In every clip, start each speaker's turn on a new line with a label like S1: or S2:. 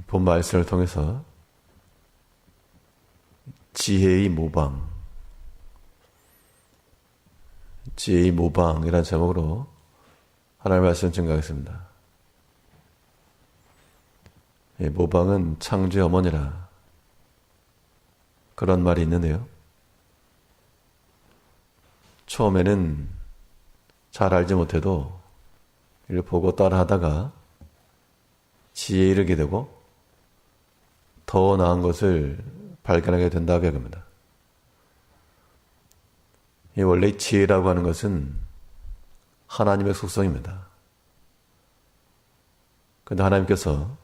S1: 본 말씀을 통해서 지혜의 모방이라는 제목으로 하나님의 말씀 증거하겠습니다. 모방은 창조의 어머니라 그런 말이 있는데요. 처음에는 잘 알지 못해도 이를 보고 따라하다가 지혜에 이르게 되고 더 나은 것을 발견하게 된다고 합니다. 원래 지혜라고 하는 것은 하나님의 속성입니다. 그런데 하나님께서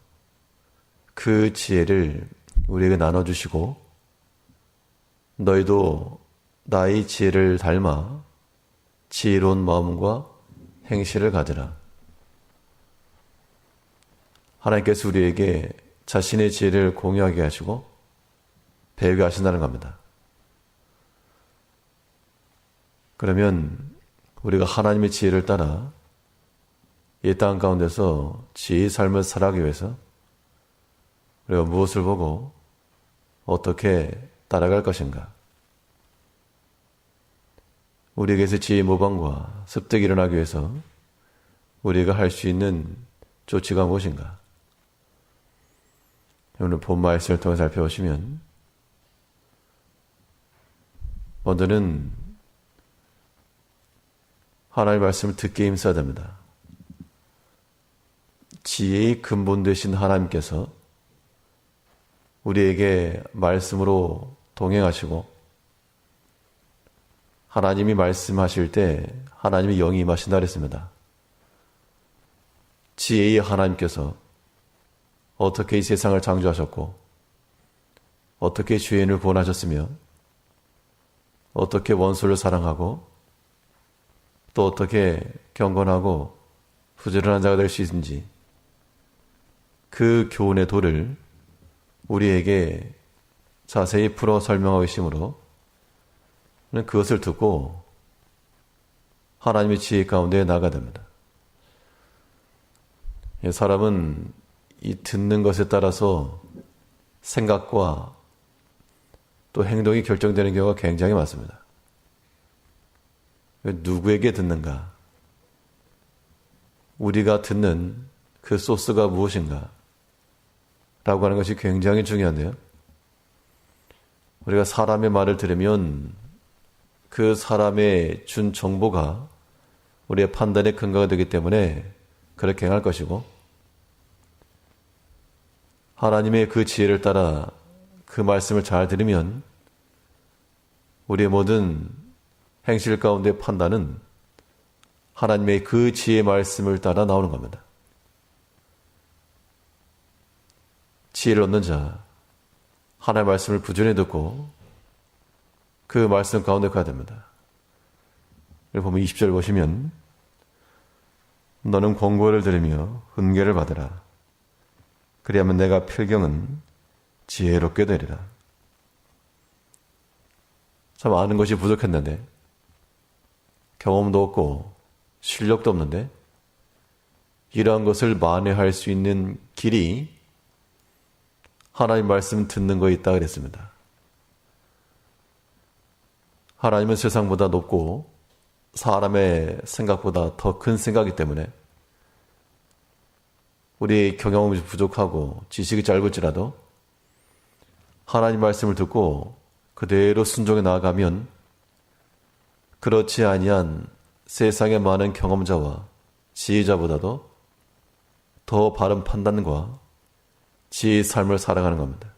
S1: 그 지혜를 우리에게 나눠주시고 너희도 나의 지혜를 닮아 지혜로운 마음과 행실을 가지라. 하나님께서 우리에게 자신의 지혜를 공유하게 하시고 배우게 하신다는 겁니다. 그러면 우리가 하나님의 지혜를 따라 이 땅 가운데서 지혜의 삶을 살아가기 위해서 우리가 무엇을 보고 어떻게 따라갈 것인가? 우리에게서 지혜의 모방과 습득이 일어나기 위해서 우리가 할 수 있는 조치가 무엇인가? 오늘 본 말씀을 통해 살펴보시면 먼저는 하나님의 말씀을 듣게 힘써야 됩니다. 지혜의 근본 되신 하나님께서 우리에게 말씀으로 동행하시고 하나님이 말씀하실 때 하나님의 영이 임하신다 그랬습니다. 지혜의 하나님께서 어떻게 이 세상을 창조하셨고 어떻게 죄인을 구원하셨으며 어떻게 원수를 사랑하고 또 어떻게 경건하고 부지런한 자가 될 수 있는지 그 교훈의 도를 우리에게 자세히 풀어 설명하고 계시므로 그것을 듣고 하나님의 지혜 가운데 나아가야 됩니다. 사람은 이 듣는 것에 따라서 생각과 또 행동이 결정되는 경우가 굉장히 많습니다. 누구에게 듣는가? 우리가 듣는 그 소스가 무엇인가? 라고 하는 것이 굉장히 중요한데요. 우리가 사람의 말을 들으면 그 사람의 준 정보가 우리의 판단의 근거가 되기 때문에 그렇게 행할 것이고 하나님의 그 지혜를 따라 그 말씀을 잘 들으면 우리의 모든 행실 가운데 판단은 하나님의 그 지혜의 말씀을 따라 나오는 겁니다. 지혜를 얻는 자, 하나님의 말씀을 부지런히 듣고 그 말씀 가운데 가야 됩니다. 여기 보면 20절 보시면 너는 권고를 들으며 훈계를 받으라. 그리하면 내가 필경은 지혜롭게 되리라. 참 아는 것이 부족했는데 경험도 없고 실력도 없는데 이러한 것을 만회할 수 있는 길이 하나님 말씀 듣는 거에 있다 그랬습니다. 하나님은 세상보다 높고 사람의 생각보다 더 큰 생각이기 때문에 우리의 경험이 부족하고 지식이 짧을지라도 하나님 말씀을 듣고 그대로 순종해 나아가면 그렇지 아니한 세상의 많은 경험자와 지혜자보다도 더 바른 판단과 지혜의 삶을 살아가는 겁니다.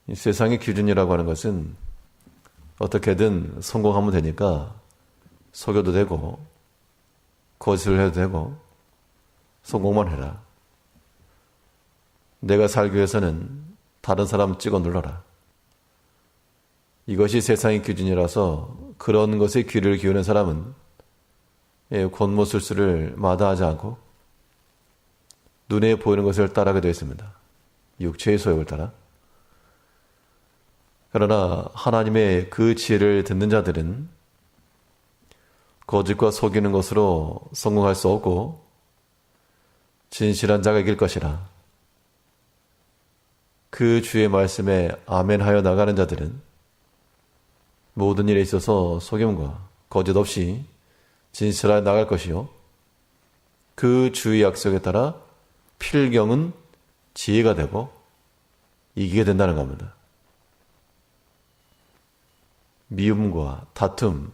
S1: 이 세상의 기준이라고 하는 것은 어떻게든 성공하면 되니까 속여도 되고 거짓을 해도 되고 성공만 해라. 내가 살기 위해서는 다른 사람 찍어 눌러라. 이것이 세상의 기준이라서 그런 것에 귀를 기우는 사람은 권모술수를 마다하지 않고 눈에 보이는 것을 따라하게 되어 있습니다. 육체의 소욕을 따라. 그러나 하나님의 그 지혜를 듣는 자들은 거짓과 속이는 것으로 성공할 수 없고 진실한 자가 이길 것이라. 그 주의 말씀에 아멘하여 나가는 자들은 모든 일에 있어서 속임과 거짓 없이 진실하여 나갈 것이요. 그 주의 약속에 따라 필경은 지혜가 되고 이기게 된다는 겁니다. 미움과 다툼,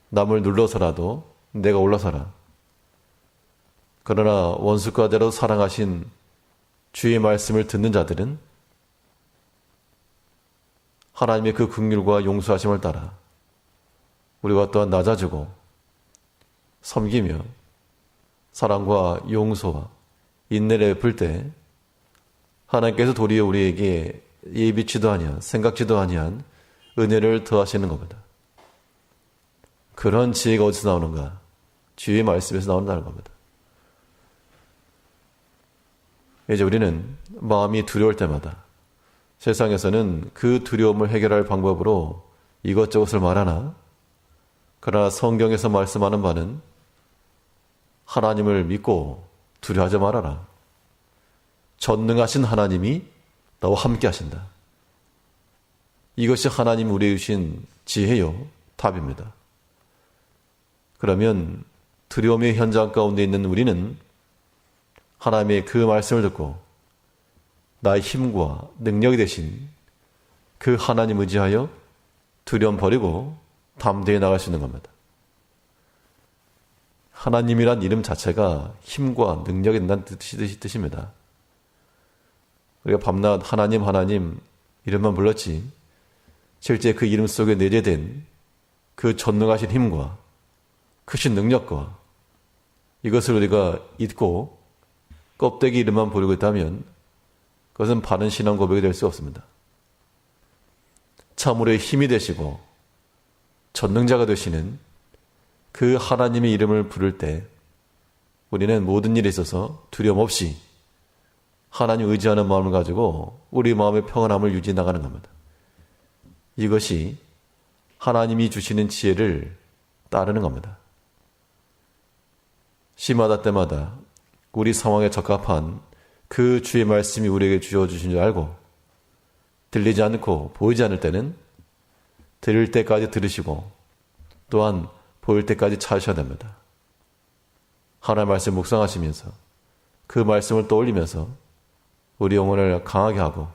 S1: 남을 눌러서라도 내가 올라서라. 그러나 원수과대로 사랑하신 주의 말씀을 듣는 자들은 하나님의 그 긍휼과 용서하심을 따라 우리가 또한 낮아지고 섬기며 사랑과 용서와 인내를 베풀 때 하나님께서 도리어 우리에게 예비치도 아니한 생각지도 아니한 은혜를 더하시는 겁니다. 그런 지혜가 어디서 나오는가? 주의 말씀에서 나온다는 겁니다. 이제 우리는 마음이 두려울 때마다 세상에서는 그 두려움을 해결할 방법으로 이것저것을 말하나, 그러나 성경에서 말씀하는 바는 하나님을 믿고 두려워하지 말아라. 전능하신 하나님이 나와 함께 하신다. 이것이 하나님 우리에게 주신 지혜요, 답입니다. 그러면 두려움의 현장 가운데 있는 우리는 하나님의 그 말씀을 듣고 나의 힘과 능력이 되신 그 하나님 의지하여 두려움 버리고 담대히 나갈 수 있는 겁니다. 하나님이란 이름 자체가 힘과 능력이 된다는 뜻입니다. 우리가 밤낮 하나님 하나님 이름만 불렀지 실제 그 이름 속에 내재된 그 전능하신 힘과 크신 능력과 이것을 우리가 잊고 껍데기 이름만 부르고 있다면 그것은 바른 신앙 고백이 될 수 없습니다. 참으로의 힘이 되시고 전능자가 되시는 그 하나님의 이름을 부를 때 우리는 모든 일에 있어서 두려움 없이 하나님 의지하는 마음을 가지고 우리 마음의 평안함을 유지해 나가는 겁니다. 이것이 하나님이 주시는 지혜를 따르는 겁니다. 시마다 때마다 우리 상황에 적합한 그 주의 말씀이 우리에게 주어주신 줄 알고 들리지 않고 보이지 않을 때는 들을 때까지 들으시고 또한 보일 때까지 찾으셔야 됩니다. 하나님의 말씀 묵상하시면서 그 말씀을 떠올리면서 우리 영혼을 강하게 하고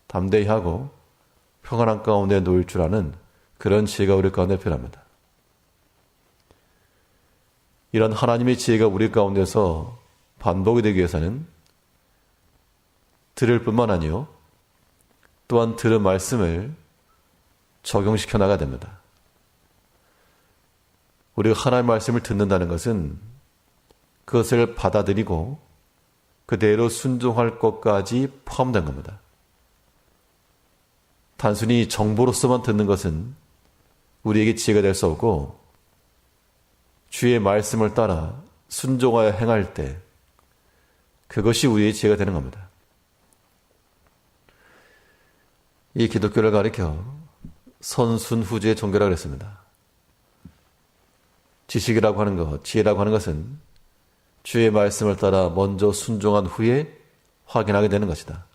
S1: 담대히 하고 평안한 가운데 놓일 줄 아는 그런 지혜가 우리 가운데 필요합니다. 이런 하나님의 지혜가 우리 가운데서 반복이 되기 위해서는 들을 뿐만 아니요 또한 들은 말씀을 적용시켜 나가야 됩니다. 우리가 하나님의 말씀을 듣는다는 것은 그것을 받아들이고 그대로 순종할 것까지 포함된 겁니다. 단순히 정보로서만 듣는 것은 우리에게 지혜가 될 수 없고 주의 말씀을 따라 순종하여 행할 때 그것이 우리의 지혜가 되는 겁니다. 이 기독교를 가리켜 선순후지의 종교라고 했습니다. 지식이라고 하는 것, 지혜라고 하는 것은 주의 말씀을 따라 먼저 순종한 후에 확인하게 되는 것이다.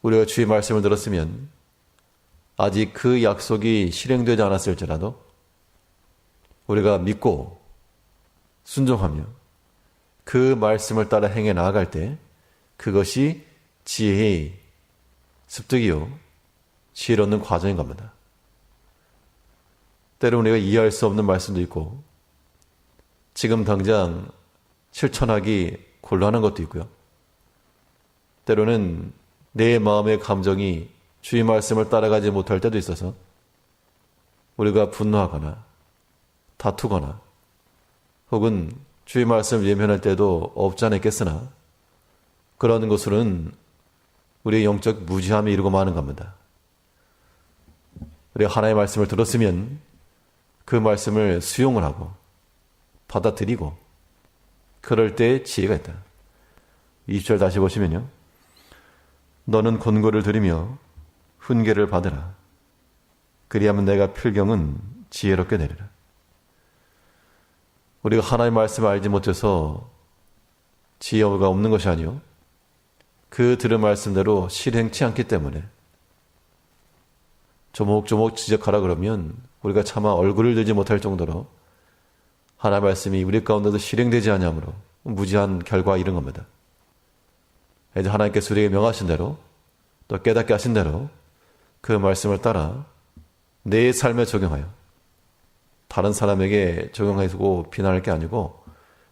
S1: 우리가 주의 말씀을 들었으면 아직 그 약속이 실행되지 않았을지라도 우리가 믿고 순종하며 그 말씀을 따라 행해 나아갈 때 그것이 지혜의 습득이요 지혜를 얻는 과정인 겁니다. 때로는 우리가 이해할 수 없는 말씀도 있고 지금 당장 실천하기 곤란한 것도 있고요. 때로는 내 마음의 감정이 주의 말씀을 따라가지 못할 때도 있어서 우리가 분노하거나 다투거나 혹은 주의 말씀을 외면할 때도 없지 않았겠으나 그런 것으로는 우리의 영적 무지함이 이루고 마는 겁니다. 우리가 하나님의 말씀을 들었으면 그 말씀을 수용을 하고 받아들이고 그럴 때 지혜가 있다. 20절 다시 보시면요. 너는 권고를 들으며 훈계를 받으라. 그리하면 내가 필경은 지혜롭게 되리라. 우리가 하나님의 말씀을 알지 못해서 지혜가 없는 것이 아니요 그 들은 말씀대로 실행치 않기 때문에 조목조목 지적하라 그러면 우리가 차마 얼굴을 들지 못할 정도로 하나님의 말씀이 우리 가운데도 실행되지 않으므로 무지한 결과에 이른 겁니다. 이제 하나님께서 우리에게 명하신 대로 또 깨닫게 하신 대로 그 말씀을 따라 내 삶에 적용하여 다른 사람에게 적용하고 비난할 게 아니고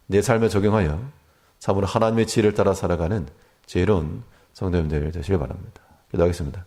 S1: 내 삶에 적용하여 참으로 하나님의 지혜를 따라 살아가는 지혜로운 성도님들 되시길 바랍니다. 기도하겠습니다.